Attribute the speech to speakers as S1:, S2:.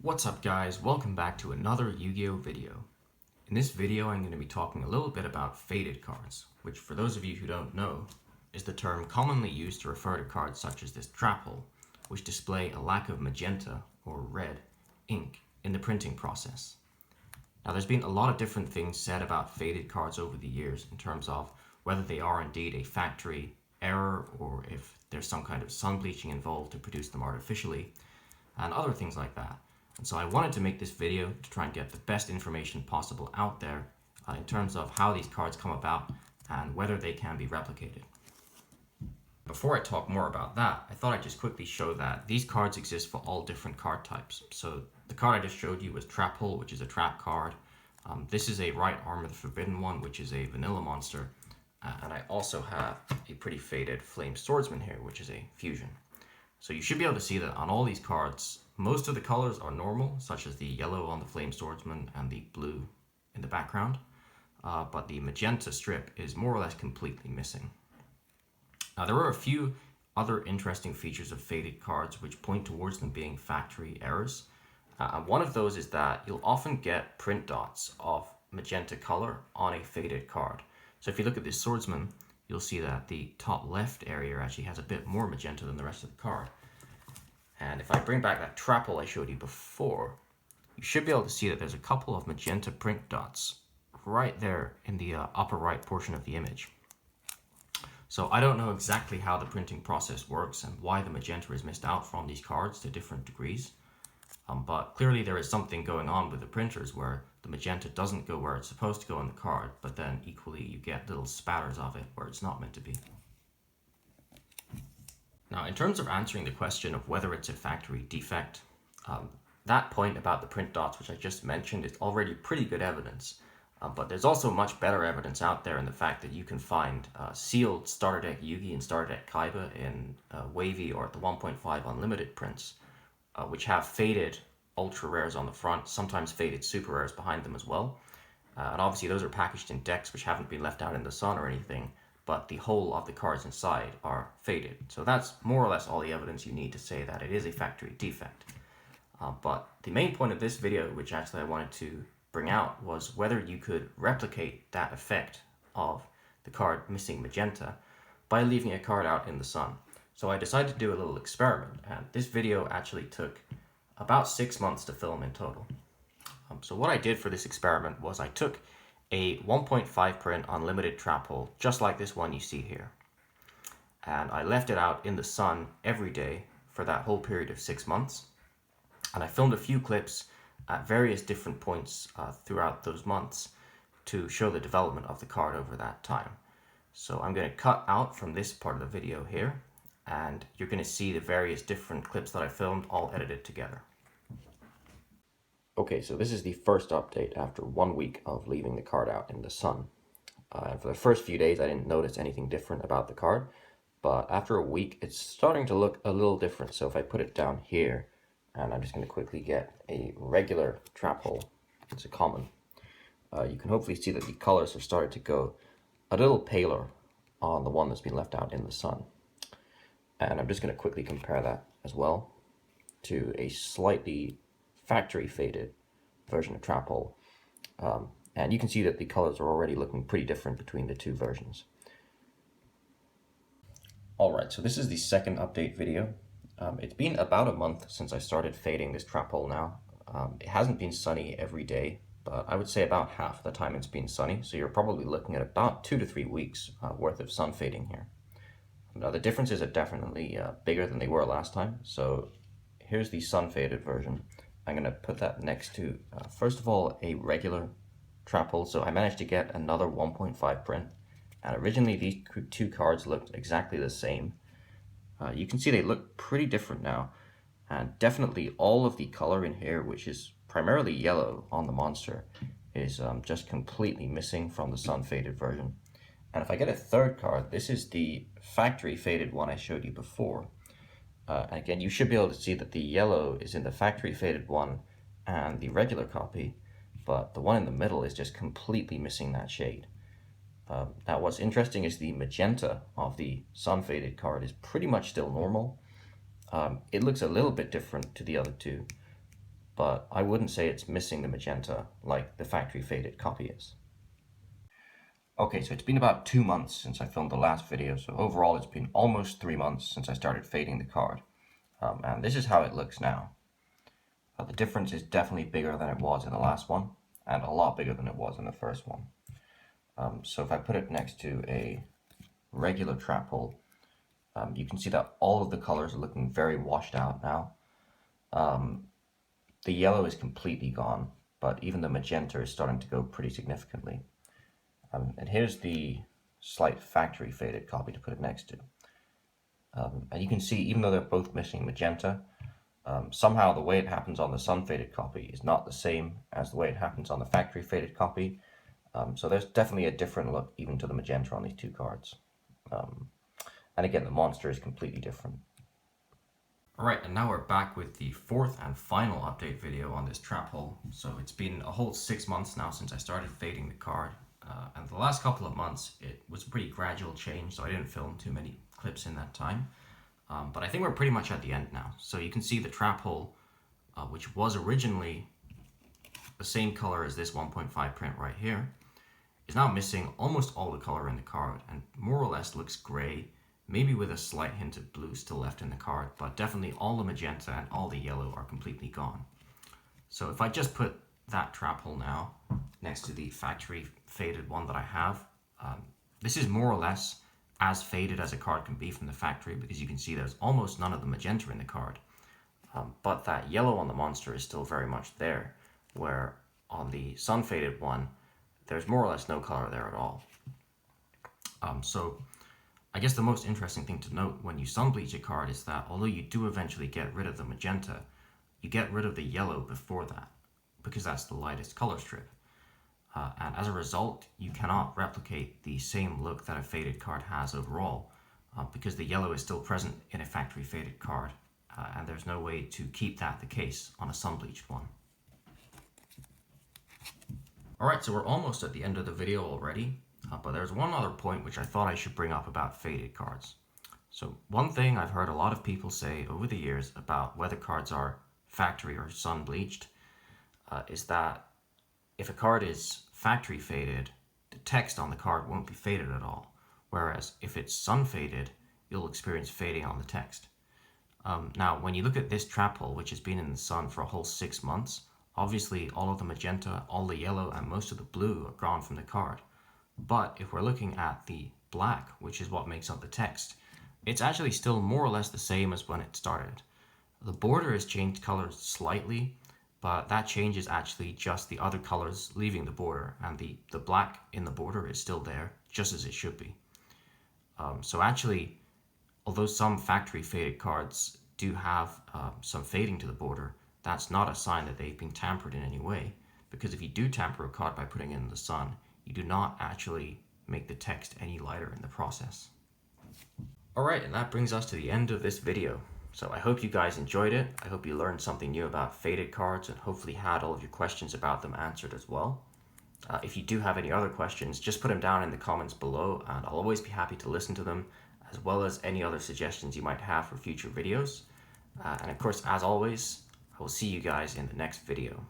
S1: What's up guys, welcome back to another Yu-Gi-Oh video. In this video I'm going to be talking a little bit about faded cards, which for those of you who don't know, is the term commonly used to refer to cards such as this trap hole, which display a lack of magenta or red ink in the printing process. Now there's been a lot of different things said about faded cards over the years in terms of whether they are indeed a factory error or if there's some kind of sun bleaching involved to produce them artificially, and other things like that. And so I wanted to make this video to try and get the best information possible out there in terms of how these cards come about and whether they can be replicated. Before I talk more about that, I thought I'd just quickly show that these cards exist for all different card types. So the card I just showed you was Trap Hole, which is a trap card. This is a Right Arm of the Forbidden One, which is a vanilla monster. And I also have a pretty faded Flame Swordsman here, which is a fusion. So you should be able to see that on all these cards, most of the colors are normal, such as the yellow on the Flame Swordsman and the blue in the background, but the magenta strip is more or less completely missing. Now there are a few other interesting features of faded cards which point towards them being factory errors. One of those is that you'll often get print dots of magenta color on a faded card. So if you look at this Swordsman, you'll see that the top left area actually has a bit more magenta than the rest of the card. And if I bring back that trap hole I showed you before, you should be able to see that there's a couple of magenta print dots right there in the upper right portion of the image. So I don't know exactly how the printing process works and why the magenta is missed out from these cards to different degrees. But clearly there is something going on with the printers where the magenta doesn't go where it's supposed to go on the card, but then equally you get little spatters of it where it's not meant to be. Now, in terms of answering the question of whether it's a factory defect, that point about the print dots, which I just mentioned, is already pretty good evidence. But there's also much better evidence out there in the fact that you can find sealed starter deck Yugi and starter deck Kaiba in wavy or at the 1.5 unlimited prints, which have faded ultra rares on the front, sometimes faded super rares behind them as well. And obviously those are packaged in decks which haven't been left out in the sun or anything, but the whole of the cards inside are faded. So that's more or less all the evidence you need to say that it is a factory defect. But the main point of this video, which actually I wanted to bring out, was whether you could replicate that effect of the card missing magenta by leaving a card out in the sun. So I decided to do a little experiment, and this video actually took about 6 months to film in total. So what I did for this experiment was I took a 1.5 print unlimited trap hole, just like this one you see here. And I left it out in the sun every day for that whole period of 6 months. And I filmed a few clips at various different points throughout those months to show the development of the card over that time. So I'm going to cut out from this part of the video here, and you're going to see the various different clips that I filmed all edited together. Okay, so this is the first update after 1 week of leaving the card out in the sun. For the first few days I didn't notice anything different about the card, but after a week it's starting to look a little different. So if I put it down here, and I'm just going to quickly get a regular trap hole, it's a common, you can hopefully see that the colors have started to go a little paler on the one that's been left out in the sun. And I'm just going to quickly compare that as well to a slightly factory faded version of trap hole, and you can see that the colors are already looking pretty different between the two versions. Alright, so this is the second update video. It's been about a month since I started fading this trap hole now. It hasn't been sunny every day, but I would say about half the time it's been sunny, so you're probably looking at about 2 to 3 weeks worth of sun fading here. Now the differences are definitely bigger than they were last time, so here's the sun faded version. I'm going to put that next to, first of all, a regular trap hole. So I managed to get another 1.5 print, and originally these two cards looked exactly the same. You can see they look pretty different now, and definitely all of the color in here, which is primarily yellow on the monster, is just completely missing from the sun faded version. And if I get a third card, this is the factory faded one I showed you before. Again, you should be able to see that the yellow is in the factory faded one and the regular copy, but the one in the middle is just completely missing that shade. Now what's interesting is the magenta of the sun faded card is pretty much still normal. It looks a little bit different to the other two, but I wouldn't say it's missing the magenta like the factory faded copy is. Okay, so it's been about 2 months since I filmed the last video, so overall it's been almost 3 months since I started fading the card. And this is how it looks now. The difference is definitely bigger than it was in the last one, and a lot bigger than it was in the first one. So if I put it next to a regular trap hole, you can see that all of the colors are looking very washed out now. The yellow is completely gone, but even the magenta is starting to go pretty significantly. And here's the slight factory faded copy to put it next to. And you can see, even though they're both missing magenta, somehow the way it happens on the sun faded copy is not the same as the way it happens on the factory faded copy. So there's definitely a different look even to the magenta on these two cards. And again, the monster is completely different. Alright, and now we're back with the fourth and final update video on this trap hole. So it's been a whole 6 months now since I started fading the card. And the last couple of months, it was a pretty gradual change, so I didn't film too many clips in that time. But I think we're pretty much at the end now. So you can see the trap hole, which was originally the same color as this 1.5 print right here, is now missing almost all the color in the card and more or less looks gray, maybe with a slight hint of blue still left in the card, but definitely all the magenta and all the yellow are completely gone. So if I just put that trap hole now next to the factory faded one that I have, this is more or less as faded as a card can be from the factory, because you can see there's almost none of the magenta in the card. But that yellow on the monster is still very much there, where on the sun faded one, there's more or less no color there at all. So I guess the most interesting thing to note when you sunbleach a card is that although you do eventually get rid of the magenta, you get rid of the yellow before that, because that's the lightest color strip. And as a result, you cannot replicate the same look that a faded card has overall, because the yellow is still present in a factory faded card, and there's no way to keep that the case on a sunbleached one. Alright, so we're almost at the end of the video already, but there's one other point which I thought I should bring up about faded cards. So one thing I've heard a lot of people say over the years about whether cards are factory or sunbleached is that if a card is factory faded, the text on the card won't be faded at all, whereas if it's sun faded, you'll experience fading on the text. Now, when you look at this trap hole, which has been in the sun for a whole 6 months, obviously all of the magenta, all the yellow, and most of the blue are gone from the card. But if we're looking at the black, which is what makes up the text, it's actually still more or less the same as when it started. The border has changed colors slightly, but that change is actually just the other colors leaving the border, and the black in the border is still there, just as it should be. So actually, although some factory faded cards do have some fading to the border, that's not a sign that they've been tampered in any way, because if you do tamper a card by putting it in the sun, you do not actually make the text any lighter in the process. Alright, and that brings us to the end of this video. So I hope you guys enjoyed it. I hope you learned something new about faded cards and hopefully had all of your questions about them answered as well. If you do have any other questions, just put them down in the comments below and I'll always be happy to listen to them, as well as any other suggestions you might have for future videos. And of course, as always, I will see you guys in the next video.